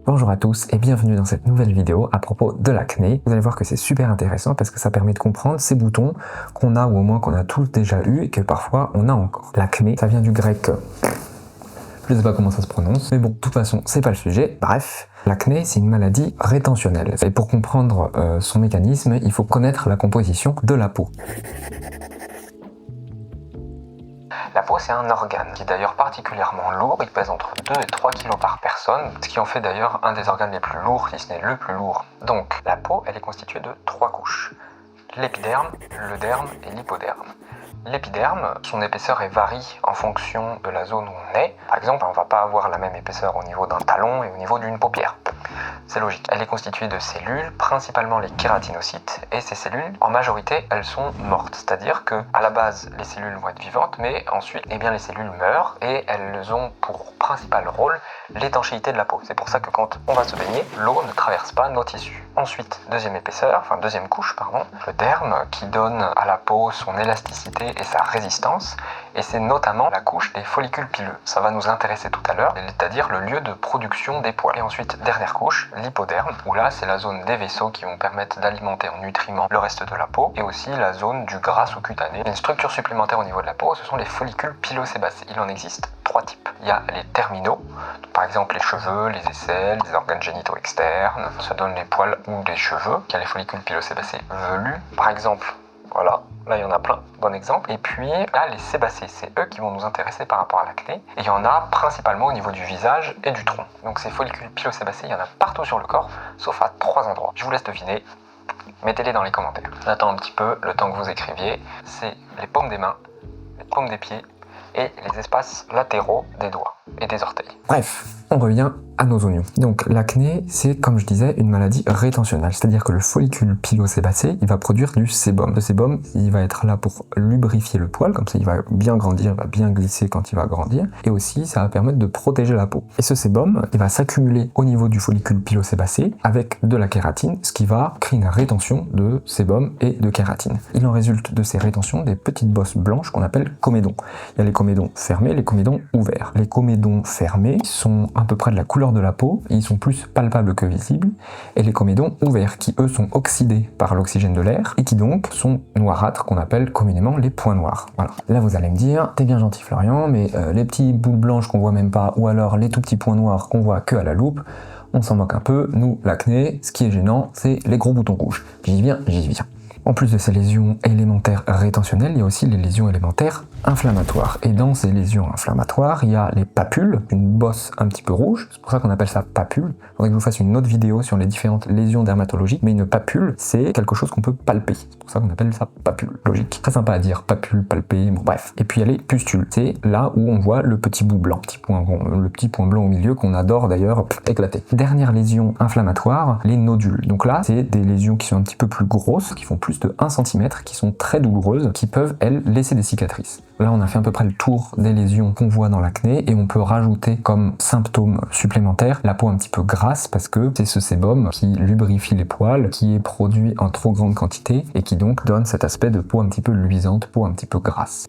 Bonjour à tous et bienvenue dans cette nouvelle vidéo à propos de l'acné. Vous allez voir que c'est super intéressant parce que ça permet de comprendre ces boutons qu'on a ou au moins qu'on a tous déjà eu et que parfois on a encore. L'acné, ça vient du grec, je ne sais pas comment ça se prononce, mais bon, de toute façon, c'est pas le sujet. Bref, l'acné, c'est une maladie rétentionnelle. Et pour comprendre son mécanisme, il faut connaître la composition de la peau. La peau, c'est un organe qui est d'ailleurs particulièrement lourd, il pèse entre 2 et 3 kg par personne, ce qui en fait d'ailleurs un des organes les plus lourds, si ce n'est le plus lourd. Donc, la peau, elle est constituée de 3 couches. L'épiderme, le derme et l'hypoderme. L'épiderme, son épaisseur varie en fonction de la zone où on est. Par exemple, on ne va pas avoir la même épaisseur au niveau d'un talon et au niveau d'une paupière. C'est logique. Elle est constituée de cellules, principalement les kératinocytes, et ces cellules, en majorité, elles sont mortes. C'est-à-dire que, à la base, les cellules vont être vivantes, mais ensuite, les cellules meurent et elles ont pour principal rôle l'étanchéité de la peau. C'est pour ça que quand on va se baigner, l'eau ne traverse pas nos tissus. Ensuite, deuxième couche, le derme qui donne à la peau son élasticité et sa résistance, et c'est notamment la couche des follicules pileux. Ça va nous intéresser tout à l'heure, c'est-à-dire le lieu de production des poils. Et ensuite, dernière couche, l'hypoderme, où là c'est la zone des vaisseaux qui vont permettre d'alimenter en nutriments le reste de la peau, et aussi la zone du gras sous-cutané. Une structure supplémentaire au niveau de la peau, ce sont les follicules pilosébacés. Il en existe 3 types. Il y a les terminaux, par exemple les cheveux, les aisselles, les organes génitaux externes, ça donne les poils ou des cheveux. Il y a les follicules pilosébacés velus, par exemple. Voilà, là il y en a plein, bon exemple. Et puis là les sébacés, c'est eux qui vont nous intéresser par rapport à l'acné. Et il y en a principalement au niveau du visage et du tronc. Donc ces follicules pilosébacés, il y en a partout sur le corps, sauf à 3 endroits. Je vous laisse deviner, mettez-les dans les commentaires. J'attends un petit peu, le temps que vous écriviez. C'est les paumes des mains, les paumes des pieds et les espaces latéraux des doigts et des orteils. Bref, on revient à nos oignons. Donc l'acné, c'est comme je disais une maladie rétentionnelle, c'est-à-dire que le follicule pilosébacé, il va produire du sébum. Le sébum, il va être là pour lubrifier le poil, comme ça il va bien grandir, il va bien glisser quand il va grandir, et aussi ça va permettre de protéger la peau. Et ce sébum, il va s'accumuler au niveau du follicule pilosébacé avec de la kératine, ce qui va créer une rétention de sébum et de kératine. Il en résulte de ces rétentions des petites bosses blanches qu'on appelle comédons. Il y a les comédons fermés, les comédons ouverts. Les comédons fermés sont à peu près de la couleur de la peau, ils sont plus palpables que visibles, et les comédons ouverts qui eux sont oxydés par l'oxygène de l'air et qui donc sont noirâtres, qu'on appelle communément les points noirs. Voilà. Là vous allez me dire, t'es bien gentil Florian, mais les petits boules blanches qu'on voit même pas, ou alors les tout petits points noirs qu'on voit que à la loupe, on s'en moque un peu. Nous, l'acné, ce qui est gênant, c'est les gros boutons rouges. J'y viens. En plus de ces lésions élémentaires rétentionnelles, il y a aussi les lésions élémentaires inflammatoires. Et dans ces lésions inflammatoires, il y a les papules, une bosse un petit peu rouge, c'est pour ça qu'on appelle ça papule. Il faudrait que je vous fasse une autre vidéo sur les différentes lésions dermatologiques, mais une papule, c'est quelque chose qu'on peut palper. C'est pour ça qu'on appelle ça papule. Logique. Très sympa à dire, papule, palper, bon bref. Et puis il y a les pustules, c'est là où on voit le petit bout blanc, petit point rond, le petit point blanc au milieu qu'on adore d'ailleurs éclater. Dernière lésion inflammatoire, les nodules. Donc là, c'est des lésions qui sont un petit peu plus grosses, qui font plus de 1 cm, qui sont très douloureuses, qui peuvent, elles, laisser des cicatrices. Là, on a fait à peu près le tour des lésions qu'on voit dans l'acné, et on peut rajouter comme symptôme supplémentaire la peau un petit peu grasse, parce que c'est ce sébum qui lubrifie les poils, qui est produit en trop grande quantité, et qui donc donne cet aspect de peau un petit peu luisante, peau un petit peu grasse.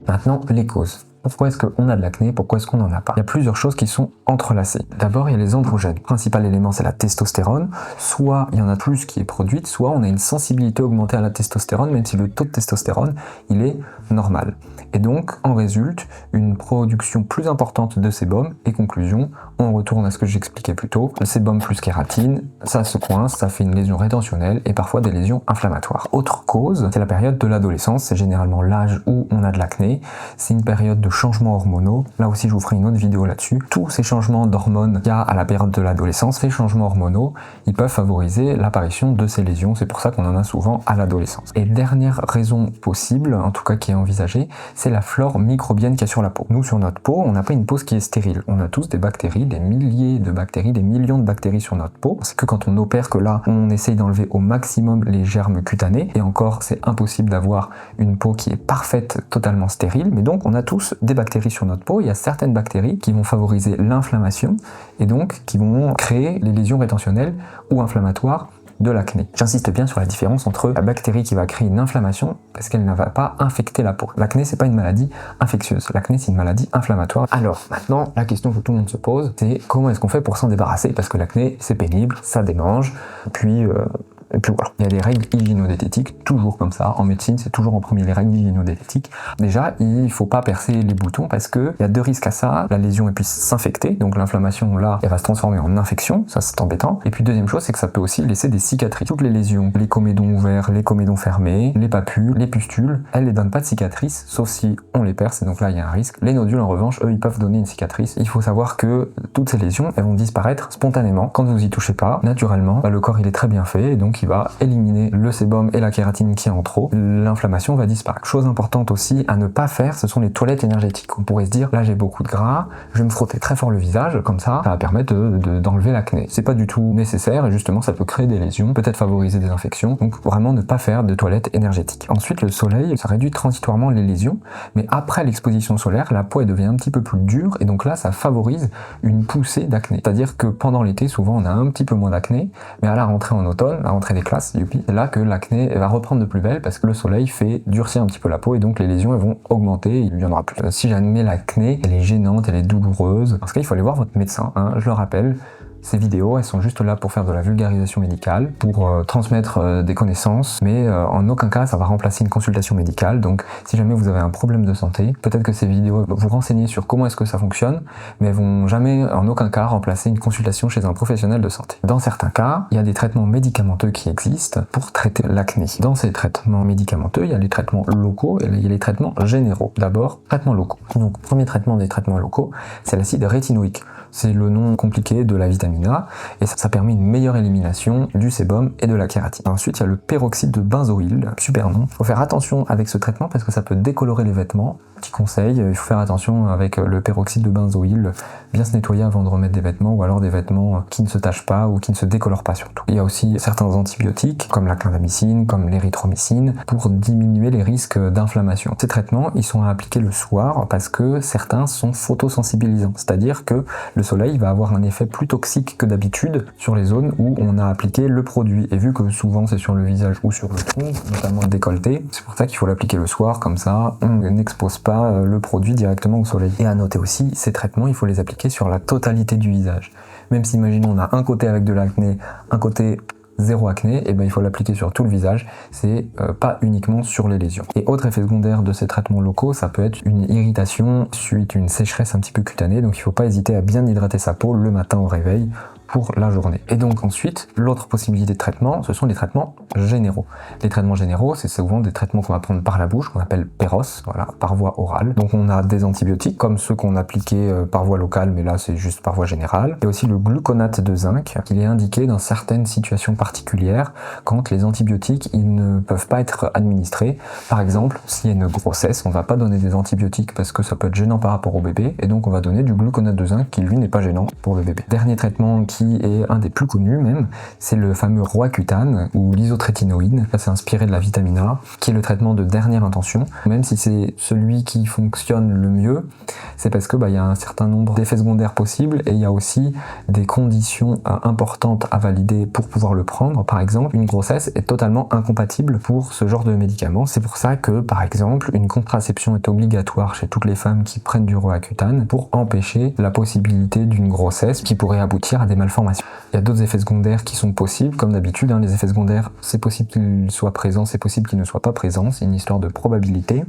Maintenant, les causes. Pourquoi est-ce qu'on a de l'acné? Pourquoi est-ce qu'on n'en a pas? Il y a plusieurs choses qui sont entrelacées. D'abord, il y a les androgènes. Le principal élément, c'est la testostérone. Soit il y en a plus qui est produite, soit on a une sensibilité augmentée à la testostérone, même si le taux de testostérone, il est normal. Et donc, en résulte une production plus importante de sébum. Et conclusion, on retourne à ce que j'expliquais plus tôt. Le sébum plus kératine, ça se coince, ça fait une lésion rétentionnelle et parfois des lésions inflammatoires. Autre cause, c'est la période de l'adolescence. C'est généralement l'âge où on a de l'acné. C'est une période de changements hormonaux. Là aussi, je vous ferai une autre vidéo là-dessus. Tous ces changements d'hormones qu'il y a à la période de l'adolescence, ces changements hormonaux, ils peuvent favoriser l'apparition de ces lésions. C'est pour ça qu'on en a souvent à l'adolescence. Et dernière raison possible, en tout cas qui est envisagée, c'est la flore microbienne qu'il y a sur la peau. Nous, sur notre peau, on n'a pas une peau qui est stérile. On a tous des bactéries, des milliers de bactéries, des millions de bactéries sur notre peau. C'est que quand on opère que là, on essaye d'enlever au maximum les germes cutanés. Et encore, c'est impossible d'avoir une peau qui est parfaite, totalement stérile. Mais donc, on a tous des bactéries sur notre peau. Il y a certaines bactéries qui vont favoriser l'inflammation et donc qui vont créer les lésions rétentionnelles ou inflammatoires de l'acné. J'insiste bien sur la différence entre la bactérie qui va créer une inflammation parce qu'elle ne va pas infecter la peau. L'acné, c'est pas une maladie infectieuse. L'acné, c'est une maladie inflammatoire. Alors, maintenant, la question que tout le monde se pose, c'est comment est-ce qu'on fait pour s'en débarrasser? Parce que l'acné, c'est pénible, ça démange, et puis voilà. Il y a des règles hygiéno-diététiques, toujours comme ça. En médecine, c'est toujours en premier les règles hygiéno-diététiques. Déjà, il faut pas percer les boutons parce que il y a deux risques à ça. La lésion elle puisse s'infecter, donc l'inflammation là, elle va se transformer en infection, ça c'est embêtant. Et puis deuxième chose, c'est que ça peut aussi laisser des cicatrices. Toutes les lésions, les comédons ouverts, les comédons fermés, les papules, les pustules, elles les donnent pas de cicatrices, sauf si on les perce, et donc là il y a un risque. Les nodules en revanche, eux, ils peuvent donner une cicatrice. Il faut savoir que toutes ces lésions, elles vont disparaître spontanément quand vous y touchez pas. Naturellement, le corps il est très bien fait, et donc il va éliminer le sébum et la kératine qui est en trop, l'inflammation va disparaître. Chose importante aussi à ne pas faire, ce sont les toilettes énergétiques. On pourrait se dire, là j'ai beaucoup de gras, je vais me frotter très fort le visage, comme ça va permettre d'enlever l'acné. C'est pas du tout nécessaire et justement ça peut créer des lésions, peut-être favoriser des infections, donc vraiment ne pas faire de toilettes énergétiques. Ensuite le soleil, ça réduit transitoirement les lésions, mais après l'exposition solaire, la peau elle devient un petit peu plus dure et donc là ça favorise une poussée d'acné. C'est-à-dire que pendant l'été, souvent on a un petit peu moins d'acné, mais à la rentrée en automne, à la rentrée des classes, c'est là que l'acné va reprendre de plus belle parce que le soleil fait durcir un petit peu la peau et donc les lésions elles vont augmenter, il n'y en aura plus. Si jamais l'acné elle est gênante, elle est douloureuse, dans ce cas il faut aller voir votre médecin, hein, je le rappelle. Ces vidéos, elles sont juste là pour faire de la vulgarisation médicale, pour transmettre des connaissances, mais en aucun cas ça va remplacer une consultation médicale. Donc si jamais vous avez un problème de santé, peut-être que ces vidéos vont vous renseigner sur comment est-ce que ça fonctionne, mais elles vont jamais en aucun cas remplacer une consultation chez un professionnel de santé. Dans certains cas, il y a des traitements médicamenteux qui existent pour traiter l'acné. Dans ces traitements médicamenteux, il y a les traitements locaux et il y a les traitements généraux. D'abord, traitements locaux. Donc premier traitement des traitements locaux, c'est l'acide rétinoïque. C'est le nom compliqué de la vitamine A et ça permet une meilleure élimination du sébum et de la kératine. Ensuite, il y a le peroxyde de benzoïle, super nom. Il faut faire attention avec ce traitement parce que ça peut décolorer les vêtements. Petit conseil, il faut faire attention avec le peroxyde de benzoïle, bien se nettoyer avant de remettre des vêtements ou alors des vêtements qui ne se tachent pas ou qui ne se décolorent pas surtout. Il y a aussi certains antibiotiques comme la clindamycine, comme l'érythromycine pour diminuer les risques d'inflammation. Ces traitements, ils sont à appliquer le soir parce que certains sont photosensibilisants, c'est-à-dire que le soleil va avoir un effet plus toxique que d'habitude sur les zones où on a appliqué le produit. Et vu que souvent c'est sur le visage ou sur le front, notamment le décolleté, c'est pour ça qu'il faut l'appliquer le soir, comme ça on n'expose pas le produit directement au soleil. Et à noter aussi, ces traitements, il faut les appliquer sur la totalité du visage. Même si, imaginons, on a un côté avec de l'acné, un côté zéro acné, et ben il faut l'appliquer sur tout le visage, c'est pas uniquement sur les lésions. Et autre effet secondaire de ces traitements locaux, ça peut être une irritation suite à une sécheresse un petit peu cutanée, donc il faut pas hésiter à bien hydrater sa peau le matin au réveil pour la journée. Et donc ensuite, l'autre possibilité de traitement, ce sont les traitements généraux. Les traitements généraux, c'est souvent des traitements qu'on va prendre par la bouche, qu'on appelle péros, voilà, par voie orale. Donc on a des antibiotiques, comme ceux qu'on appliquait par voie locale, mais là c'est juste par voie générale. Et aussi le gluconate de zinc, qui est indiqué dans certaines situations particulières, quand les antibiotiques, ils ne peuvent pas être administrés. Par exemple, s'il y a une grossesse, on va pas donner des antibiotiques parce que ça peut être gênant par rapport au bébé, et donc on va donner du gluconate de zinc qui lui n'est pas gênant pour le bébé. Dernier traitement qui est un des plus connus même, c'est le fameux Roaccutane ou l'isotrétinoïne. Ça c'est inspiré de la vitamine A, qui est le traitement de dernière intention. Même si c'est celui qui fonctionne le mieux, c'est parce que y a un certain nombre d'effets secondaires possibles et il y a aussi des conditions importantes à valider pour pouvoir le prendre. Par exemple, une grossesse est totalement incompatible pour ce genre de médicament. C'est pour ça que, par exemple, une contraception est obligatoire chez toutes les femmes qui prennent du Roaccutane pour empêcher la possibilité d'une grossesse qui pourrait aboutir à des malformations. Il y a d'autres effets secondaires qui sont possibles, comme d'habitude, les effets secondaires, c'est possible qu'ils soient présents, c'est possible qu'ils ne soient pas présents, c'est une histoire de probabilité.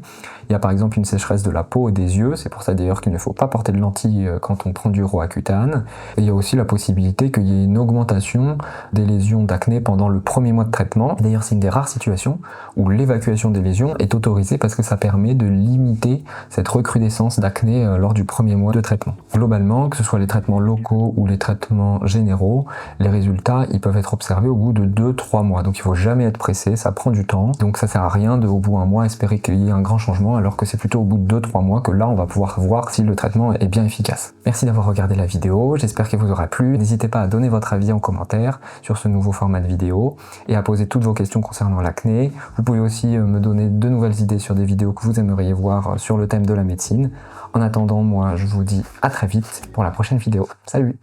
Il y a par exemple une sécheresse de la peau et des yeux, c'est pour ça d'ailleurs qu'il ne faut pas porter de lentilles quand on prend du Roaccutane. Et il y a aussi la possibilité qu'il y ait une augmentation des lésions d'acné pendant le premier mois de traitement. D'ailleurs, c'est une des rares situations où l'évacuation des lésions est autorisée parce que ça permet de limiter cette recrudescence d'acné lors du premier mois de traitement. Globalement, que ce soit les traitements locaux ou les traitements généraux, les résultats ils peuvent être observés au bout de 2-3 mois. Donc il faut jamais être pressé, ça prend du temps. Donc ça sert à rien de au bout d'un mois espérer qu'il y ait un grand changement alors que c'est plutôt au bout de 2-3 mois que là on va pouvoir voir si le traitement est bien efficace. Merci d'avoir regardé la vidéo, j'espère qu'elle vous aura plu. N'hésitez pas à donner votre avis en commentaire sur ce nouveau format de vidéo et à poser toutes vos questions concernant l'acné. Vous pouvez aussi me donner de nouvelles idées sur des vidéos que vous aimeriez voir sur le thème de la médecine. En attendant, moi je vous dis à très vite pour la prochaine vidéo. Salut!